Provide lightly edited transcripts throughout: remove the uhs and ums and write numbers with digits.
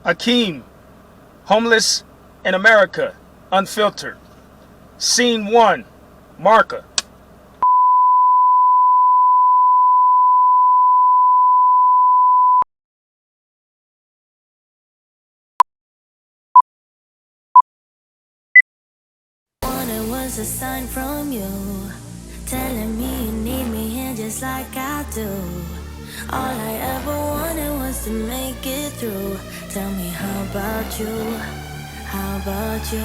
Akeem, homeless in America, unfiltered. Scene 1, marker. It was a sign from you, telling me you need me here just like I do. All I ever wanted was to make it through. Tell me, how about you? How about you?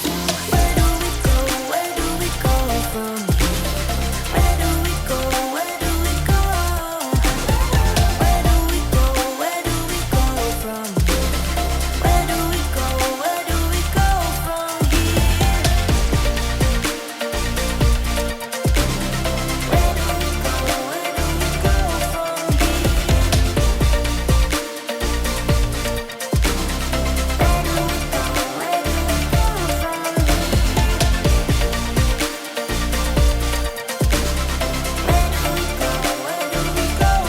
So where do we go? Where do we go from here? Where do we go? Where do we go? Where do we go? Where do we go from here? Where do we go? Where do we go from here? Where do we go? Where do we go from here? Where do we go? Where do we go from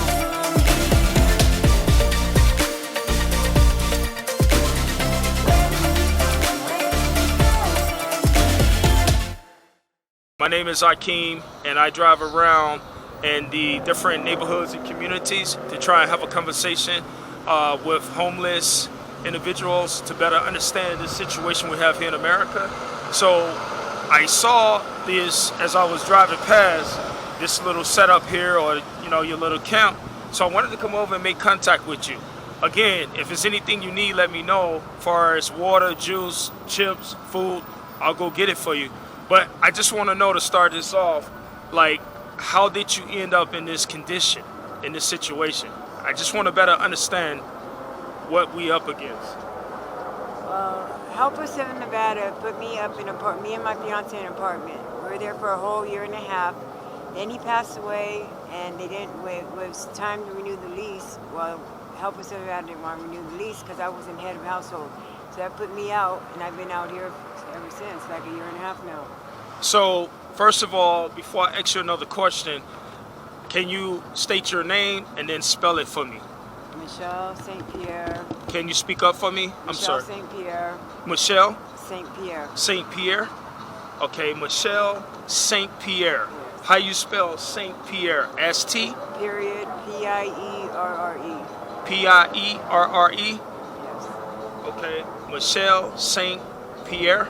My name is Akeem, and I drive around in the different neighborhoods and communities to try and have a conversation with homeless individuals to better understand the situation we have here in America. So I saw this as I was driving past this little setup here, or your little camp. So I wanted to come over and make contact with you. Again, if it's anything you need, let me know. As far as water, juice, chips, food, I'll go get it for you. But I just want to know, to start this off, like, how did you end up in this condition, in this situation? I just want to better understand what we up against. Help Us of Nevada put me up in me and my fiance in an apartment. We were there for a whole year and a half. Then he passed away, and they didn't. It was time to renew the lease. Well, Help Us of Nevada didn't want to renew the lease because I wasn't head of household. So that put me out, and I've been out here ever since, like a year and a half now. So, first of all, before I ask you another question, can you state your name and then spell it for me? Michelle St. Pierre. Can you speak up for me? I'm Michelle sorry. St. Pierre. Michelle St. Pierre. St. Pierre. Okay, Michelle St. Pierre. How you spell St. Pierre? S-T? Period. P-I-E-R-R-E. P-I-E-R-R-E? Yes. Okay, Michelle St. Pierre.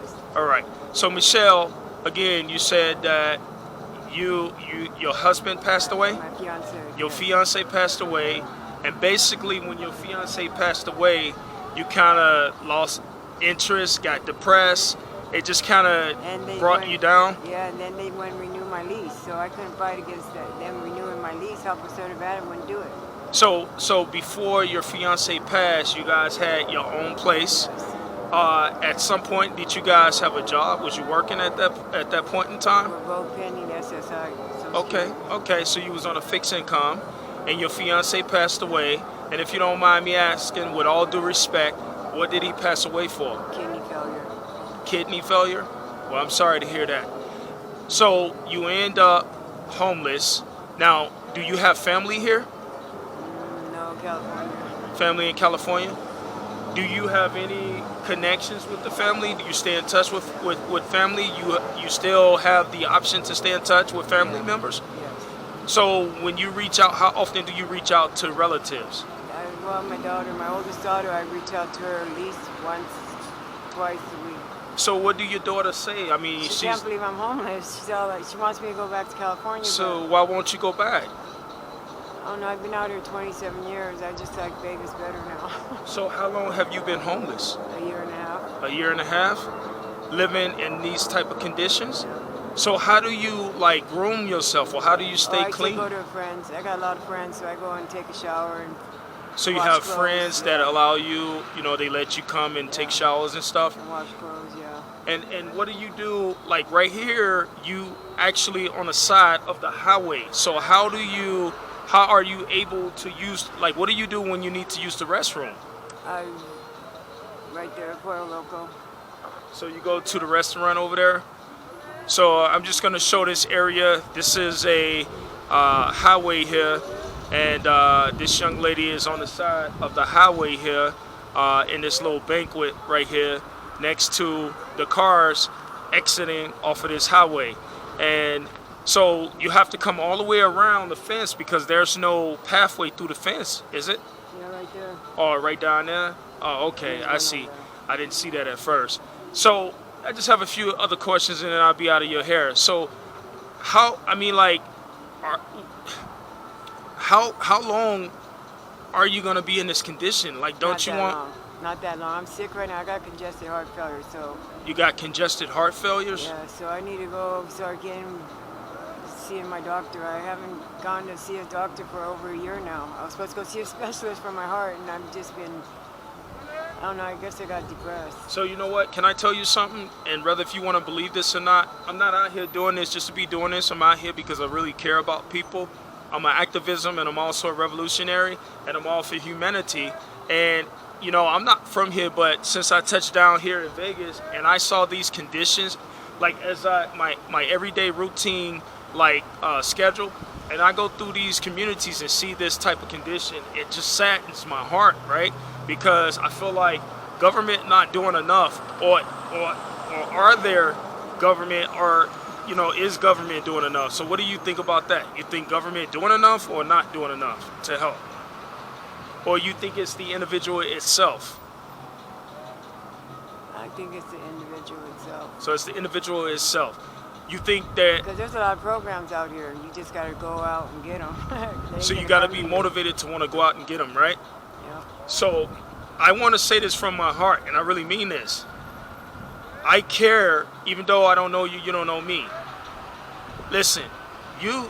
Yes. All right. So Michelle, again, you said that your husband passed away. My fiance. Your yes. fiance passed away, and basically, when your fiance passed away, you kind of lost interest, got depressed. It just kind And of they brought went- you down. Yeah, and then they wouldn't renew my lease, so I couldn't fight against them renewing my lease. Help Us of Nevada wouldn't do it. So before your fiance passed, you guys had your own place. At some point, did you guys have a job? Was you working at that point in time? We're both pending SSI. Okay. So you was on a fixed income, and your fiance passed away. And if you don't mind me asking, with all due respect, what did he pass away for? Kidney failure. Kidney failure? Well, I'm sorry to hear that. So you end up homeless. Now, do you have family here? No, California. Family in California? Do you have any connections with the family? Do you stay in touch with family? You still have the option to stay in touch with family members? Yes. So when you reach out, how often do you reach out to relatives? My oldest daughter, I reach out to her at least once, twice a week. So what do your daughter say? I mean, She can't believe I'm homeless. She's all like, she wants me to go back to California. So why won't you go back? I don't know. I've been out here 27 years. I just like Vegas better now. So how long have you been homeless? A year and a half. A year and a half? Living in these type of conditions? So how do you like groom yourself, or how do you stay I clean? go to friends. I got a lot of friends, so I go and take a shower and So you wash have clothes, friends that yeah. allow you, they let you come and take showers and stuff. wash clothes. Yeah. And what do you do? Like right here, you actually on the side of the highway. So how are you able to use, like, what do you do when you need to use the restroom? Right there, Pollo Loco. So you go to the restaurant over there. So I'm just gonna show this area. This is a highway here, And this young lady is on the side of the highway here, in this little banquet right here, next to the cars exiting off of this highway. And so you have to come all the way around the fence because there's no pathway through the fence, is it? Yeah, right there. Oh, right down there? Oh, okay, I see. I didn't see that at first. So I just have a few other questions and then I'll be out of your hair. So how long are you gonna be in this condition? Like, don't you want? Not that long. I'm sick right now. I got congested heart failure, so. You got congested heart failures? Yeah, so I need to go start seeing my doctor. I haven't gone to see a doctor for over a year now. I was supposed to go see a specialist for my heart, and I've just been, I don't know, I guess I got depressed. So you know what? Can I tell you something? And whether if you want to believe this or not, I'm not out here doing this just to be doing this. I'm out here because I really care about people. I'm an activism and I'm also a revolutionary and I'm all for humanity. And you know, I'm not from here, but since I touched down here in Vegas and I saw these conditions, like as my everyday routine schedule, and I go through these communities and see this type of condition, it just saddens my heart, right? Because I feel like government not doing enough, or are there government, or you know, is government doing enough? So what do you think about that? You think government doing enough or not doing enough to help? Or you think it's the individual itself? I think it's the individual itself. So it's the individual itself. You think that... Because there's a lot of programs out here. You just got to go out and get them. So you got to be motivated to want to go out and get them, right? Yeah. So I want to say this from my heart, and I really mean this. I care, even though I don't know you, you don't know me. Listen, you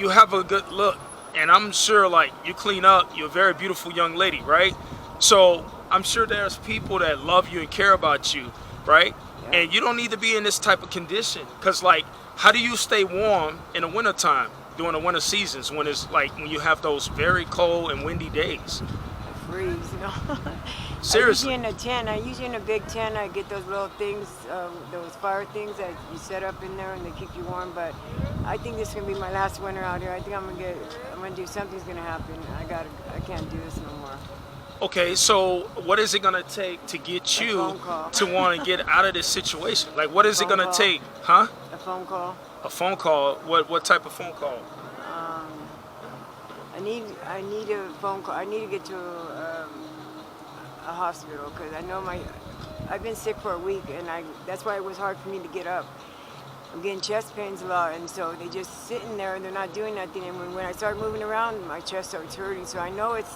have a good look, and I'm sure, like, you clean up. You're a very beautiful young lady, right? So I'm sure there's people that love you and care about you, right? Yeah. And you don't need to be in this type of condition, because, like, how do you stay warm in the wintertime during the winter seasons when it's like when you have those very cold and windy days? I freeze, you know. Seriously. I usually in a big tent. I get those little things, those fire things that you set up in there and they keep you warm. But I think this is gonna be my last winter out here. I think I'm gonna do something's gonna happen. I can't do this no more. Okay, so what is it gonna take to get you to want to get out of this situation? Like, what is it gonna take, huh? A phone call. A phone call. What type of phone call? I need a phone call. I need to get to a hospital because I know I've been sick for a week, and that's why it was hard for me to get up. I'm getting chest pains a lot, and so they just sitting there and they're not doing nothing. And when I start moving around, my chest starts hurting. So I know it's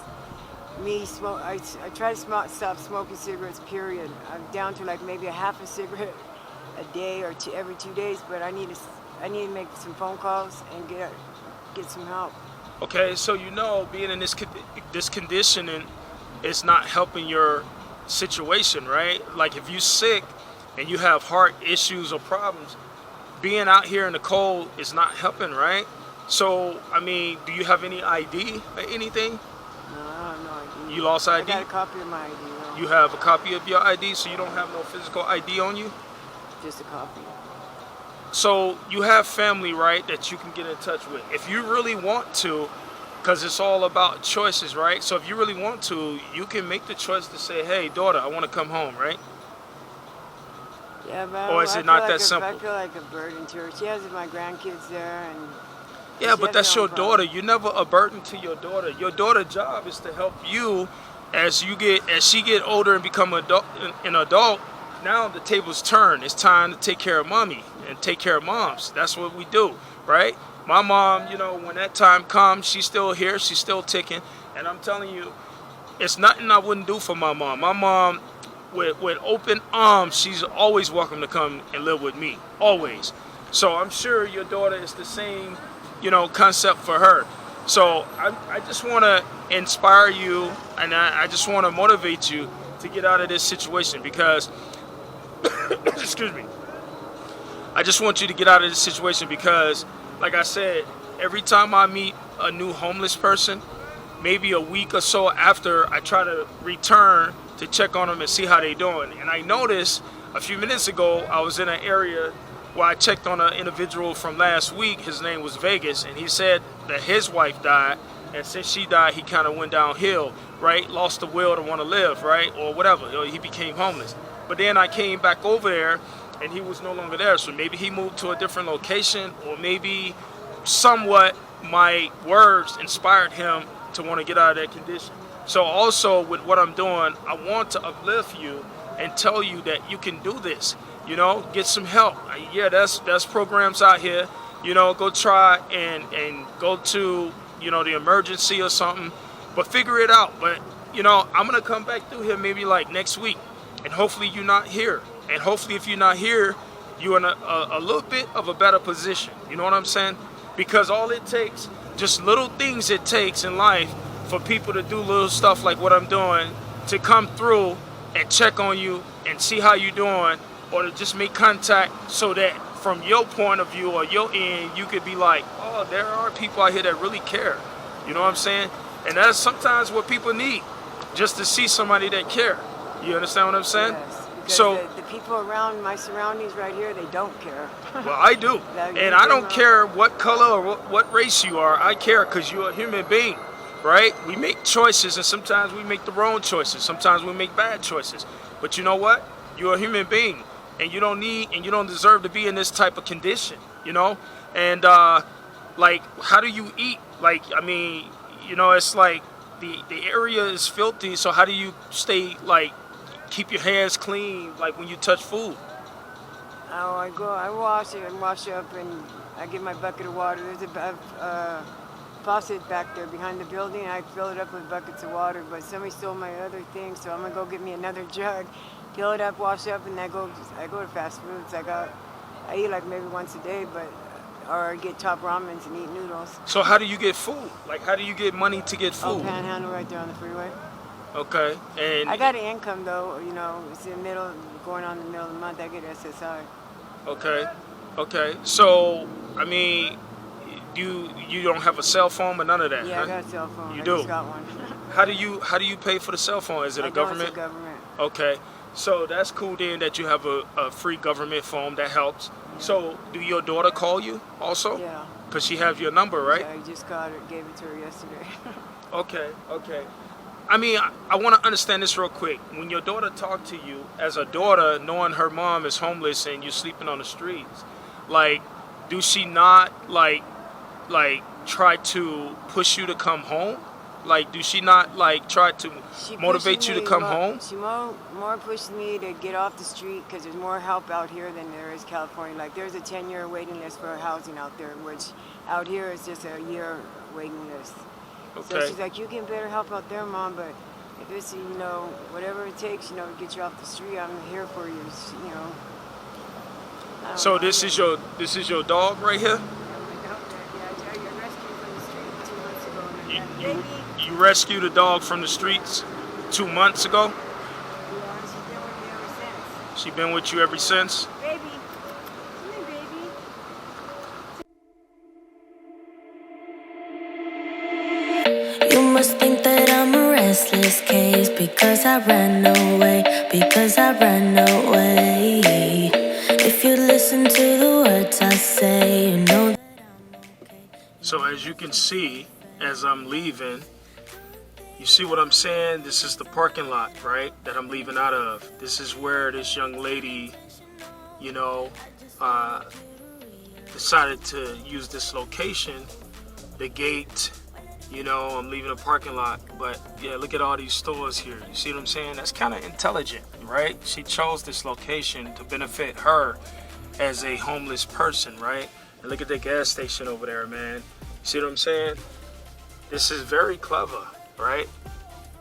me. I try to stop smoking cigarettes. Period. I'm down to like maybe a half a cigarette a day or every 2 days. But I need to make some phone calls and get some help. Okay, so you know, being in this conditioning is not helping your situation, right? Like if you're sick and you have heart issues or problems, being out here in the cold is not helping, right? So, I mean, do you have any ID or anything? No, I have no ID. You lost ID? I got a copy of my ID. No. You have a copy of your ID, so you don't have no physical ID on you? Just a copy. So you have family, right, that you can get in touch with. If you really want to, because it's all about choices, right? So if you really want to, you can make the choice to say, hey, daughter, I want to come home, right? Yeah, but or is it not that simple? I feel like a burden to her. She has my grandkids there, and yeah, but that's your daughter. You're never a burden to your daughter. Your daughter's job is to help you as she get older and become an adult. Now the tables turn. It's time to take care of mommy and take care of moms. That's what we do, right? My mom, you know, when that time comes, she's still here. She's still ticking. And I'm telling you, it's nothing I wouldn't do for my mom. My mom, with open arms, she's always welcome to come and live with me, always. So I'm sure your daughter is the same, you know, concept for her. So I just want to inspire you, and I just want to motivate you to get out of this situation because, excuse me, I just want you to get out of this situation because, like I said, every time I meet a new homeless person, maybe a week or so after, I try to return to check on them and see how they're doing. And I noticed a few minutes ago, I was in an area where I checked on an individual from last week. His name was Vegas, and he said that his wife died And since she died, he kind of went downhill, right? Lost the will to want to live, right? Or whatever. Or he became homeless. But then I came back over there and he was no longer there. So maybe he moved to a different location, or maybe somewhat my words inspired him to want to get out of that condition. So also with what I'm doing, I want to uplift you and tell you that you can do this. You know, get some help. Yeah, that's programs out here. You know, go try and go to, you know, the emergency or something, but figure it out. But, you know, I'm going to come back through here maybe like next week, and hopefully you're not here. And hopefully if you're not here, you're in a little bit of a better position. You know what I'm saying? Because all it takes, just little things it takes in life for people to do little stuff like what I'm doing, to come through and check on you and see how you're doing, or to just make contact so that from your point of view or your end, you could be like, oh, there are people out here that really care. You know what I'm saying? And that's sometimes what people need, just to see somebody that care. You understand what I'm saying? Yes, because So, the people around my surroundings right here, they don't care. well, I do. And I don't care what color or what race you are. I care because you're a human being, right? We make choices, and sometimes we make the wrong choices. Sometimes we make bad choices. But you know what? You're a human being. And you don't need and you don't deserve to be in this type of condition, you know? And like, how do you eat? Like, I mean, you know, it's like the area is filthy, so how do you stay, like, keep your hands clean, like when you touch food? Oh, I wash it and wash up, and I get my bucket of water. There's a faucet back there behind the building. I fill it up with buckets of water, but somebody stole my other thing, so I'm gonna go get me another jug. Fill it up, wash up, and I go to fast foods. I eat like maybe once a day, or I get top ramens and eat noodles. So how do you get food? Like, how do you get money to get Oh, food? Panhandle right there on the freeway. Okay, and I got an income though, you know, it's in the middle, going on the middle of the month, I get SSI. okay. So, I mean, you don't have a cell phone or none of that? Yeah, huh? I got a cell phone. You I do? just got one. How do you pay for the cell phone? Is it a government? It's a government. Okay, so that's cool then that you have a free government phone. That helps. So do your daughter call you also? Yeah. Because she has your number, right? Yeah, I just got it, gave it to her yesterday. Okay. I mean, I want to understand this real quick. When your daughter talked to you, as a daughter, knowing her mom is homeless and you're sleeping on the streets, like, do she not, like try to push you to come home? Like, do she not, like, try to motivate you to come home? She more pushed me to get off the street because there's more help out here than there is California. Like, there's a 10-year waiting list for housing out there, which out here is just a year waiting list. So Okay. she's like, you get better help out there, Mom, but if it's, you know, whatever it takes, you know, to get you off the street, I'm here for you, you know. I don't So know. this is your dog right here? Yeah, I rescued from the street 2 months ago. And I got baby. You rescued a dog from the streets 2 months ago? Yeah, she's been with me ever since. She been with you ever since? Baby. Come here, baby. You must think that I'm a restless case because I ran away, because I ran away. If you listen to the words I say, you know that I'm okay. So as you can see, as I'm leaving, you see what I'm saying? This is the parking lot, right, that I'm leaving out of. This is where this young lady, you know, decided to use this location. The gate, you know, I'm leaving a parking lot. But yeah, look at all these stores here. You see what I'm saying? That's kind of intelligent, right? She chose this location to benefit her as a homeless person, right? And look at the gas station over there, man. You see what I'm saying? This is very clever, right?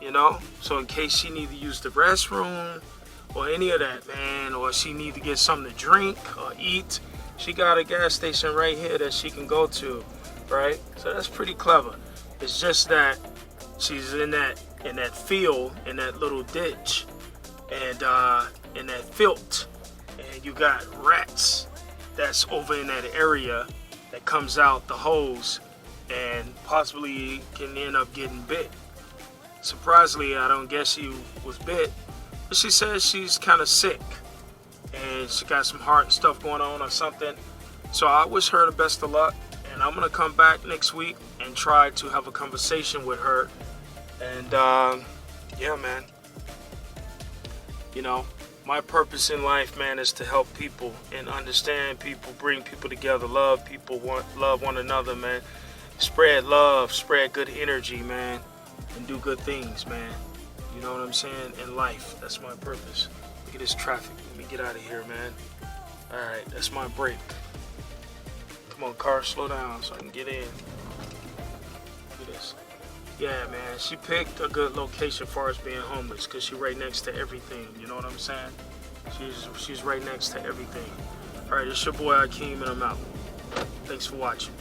You know, so in case she need to use the restroom or any of that, man, or she need to get something to drink or eat, she got a gas station right here that she can go to, right? So that's pretty clever. It's just that she's in that field, in that little ditch, and in that filth, and you got rats that's over in that area that comes out the hose and possibly can end up getting bit. Surprisingly, I don't guess she was bit, but she says she's kind of sick and she got some heart stuff going on or something. So I wish her the best of luck, and I'm gonna come back next week and and try to have a conversation with her. And yeah, man, you know, my purpose in life, man, is to help people and understand people, bring people together, love people, love one another, man. Spread love, spread good energy, man, and do good things, man. You know what I'm saying? In life, that's my purpose. Look at this traffic. Let me get out of here, man. All right, that's my break. Come on, car, slow down so I can get in. Look at this. Yeah, man, she picked a good location for us being homeless because she's right next to everything. You know what I'm saying? She's right next to everything. All right, it's your boy Akeem, and I'm out. Thanks for watching.